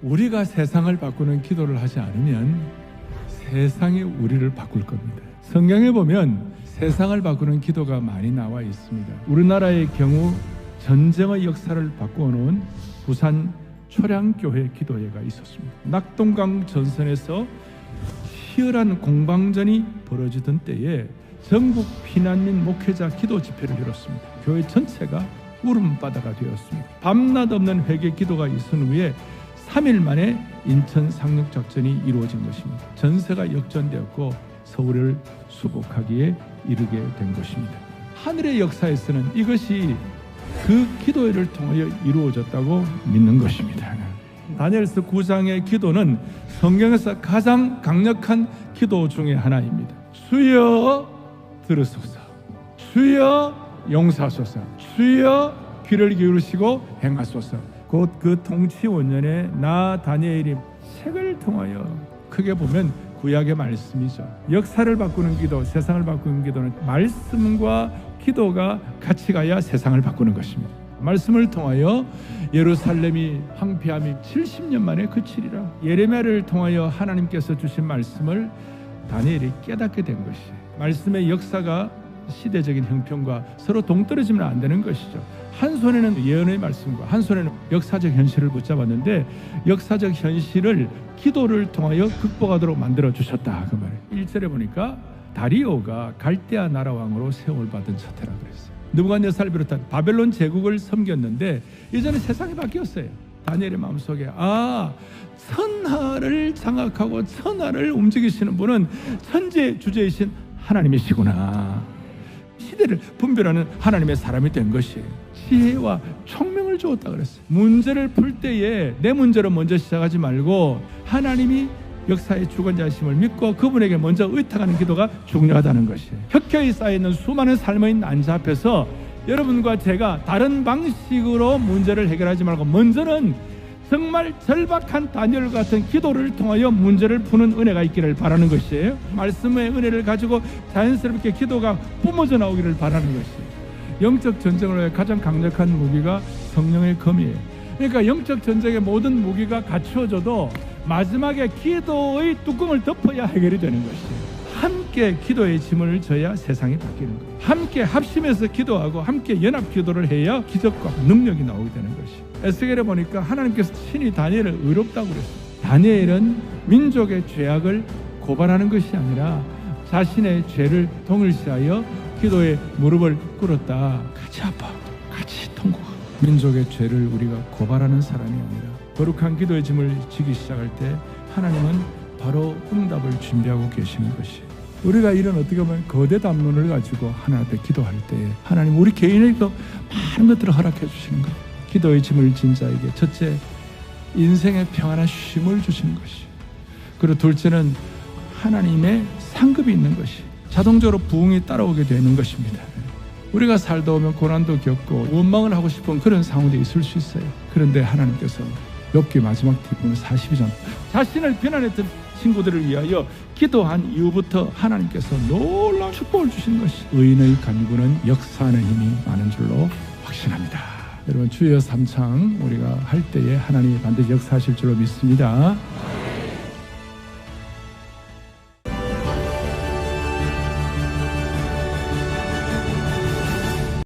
우리가 세상을 바꾸는 기도를 하지 않으면 세상이 우리를 바꿀 겁니다. 성경에 보면 세상을 바꾸는 기도가 많이 나와 있습니다. 우리나라의 경우 전쟁의 역사를 바꾸어놓은 부산 초량교회 기도회가 있었습니다. 낙동강 전선에서 치열한 공방전이 벌어지던 때에 전국 피난민 목회자 기도 집회를 열었습니다. 교회 전체가 울음바다가 되었습니다. 밤낮 없는 회개 기도가 있은 후에 3일 만에 인천 상륙작전이 이루어진 것입니다. 전세가 역전되었고 서울을 수복하기에 이르게 된 것입니다. 하늘의 역사에서는 이것이 그 기도회를 통하여 이루어졌다고 믿는 것입니다. 다니엘서 9장의 기도는 성경에서 가장 강력한 기도 중에 하나입니다. 주여 들으소서, 주여 용서하소서, 주여 귀를 기울이시고 행하소서. 곧 그 통치 원년에 나 다니엘이 책을 통하여, 크게 보면 구약의 말씀이죠. 역사를 바꾸는 기도, 세상을 바꾸는 기도는 말씀과 기도가 같이 가야 세상을 바꾸는 것입니다. 말씀을 통하여 예루살렘이 황폐함이 70년 만에 그치리라. 예레미야를 통하여 하나님께서 주신 말씀을 다니엘이 깨닫게 된 것이에요. 말씀의 역사가 시대적인 형편과 서로 동떨어지면 안 되는 것이죠. 한 손에는 예언의 말씀과 한 손에는 역사적 현실을 붙잡았는데 역사적 현실을 기도를 통하여 극복하도록 만들어 주셨다 그 말이에요. 1절에 보니까 다리오가 갈대아 나라 왕으로 세움을 받은 첫 해라 그랬어요. 느부갓네살을 비롯한 바벨론 제국을 섬겼는데 이제는 세상이 바뀌었어요. 다니엘의 마음속에 천하를 장악하고 천하를 움직이시는 분은 천재 주제이신 하나님이시구나. 시대를 분별하는 하나님의 사람이 된 것이에요. 지혜와 총명을 주었다 그랬어요. 문제를 풀 때에 내 문제로 먼저 시작하지 말고 하나님이 역사의 주관자심을 믿고 그분에게 먼저 의탁하는 기도가 중요하다는 것이에요. 혁혁이 쌓여있는 수많은 삶의 난자 앞에서 여러분과 제가 다른 방식으로 문제를 해결하지 말고 먼저는 정말 절박한 다니엘 같은 기도를 통하여 문제를 푸는 은혜가 있기를 바라는 것이에요. 말씀의 은혜를 가지고 자연스럽게 기도가 뿜어져 나오기를 바라는 것이에요. 영적 전쟁을 위해 가장 강력한 무기가 성령의 검이에요. 그러니까 영적 전쟁의 모든 무기가 갖추어져도 마지막에 기도의 뚜껑을 덮어야 해결이 되는 것이에요. 함께 기도의 짐을 져야 세상이 바뀌는 거예요. 함께 합심해서 기도하고 함께 연합 기도를 해야 기적과 능력이 나오게 되는 것이에요. 에스겔에 보니까 하나님께서 친히 다니엘을 의롭다고 그랬어요. 다니엘은 민족의 죄악을 고발하는 것이 아니라 자신의 죄를 동일시하여 기도에 무릎을 꿇었다. 같이 아파, 같이 통곡하고. 민족의 죄를 우리가 고발하는 사람이 아니라 거룩한 기도의 짐을 지기 시작할 때 하나님은 바로 응답을 준비하고 계시는 것이에요. 우리가 이런 어떻게 보면 거대 담론을 가지고 하나님 앞에 기도할 때 하나님 우리 개인에게도 많은 것들을 허락해 주시는 거예요. 기도의 짐을 진 자에게 첫째, 인생의 평안한 쉼을 주시는 것이에요. 그리고 둘째는 하나님의 상급이 있는 것이 자동적으로 부흥이 따라오게 되는 것입니다. 우리가 살다 오면 고난도 겪고 원망을 하고 싶은 그런 상황도 있을 수 있어요. 그런데 하나님께서 욥기 마지막 뒷부분 42장 자신을 비난했던 친구들을 위하여 기도한 이후부터 하나님께서 놀라운 축복을 주신 것이 의인의 간구는 역사하는 힘이 많은 줄로 확신합니다. 여러분 주여 3창 우리가 할 때에 하나님이 반드시 역사하실 줄로 믿습니다.